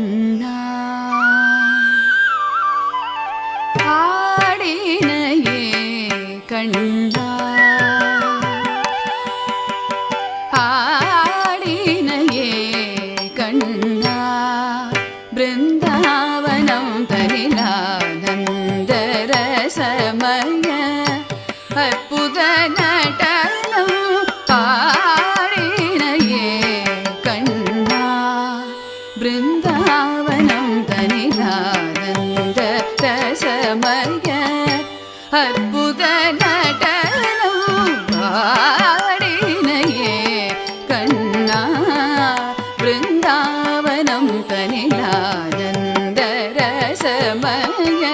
கண்ணா ஆடினையே கண்ணா ஆடினையே கண்ணா பிருந்தாவனம் தனிலானந்தரசமய அற்புத நடனம் ஆடினையே கண்ணா பிருந்தாவனம் தனிலானந்தரசமய அற்புத நடனம் ஆடினையே கண்ணா பிருந்தாவனம் தனிலானந்தரசமய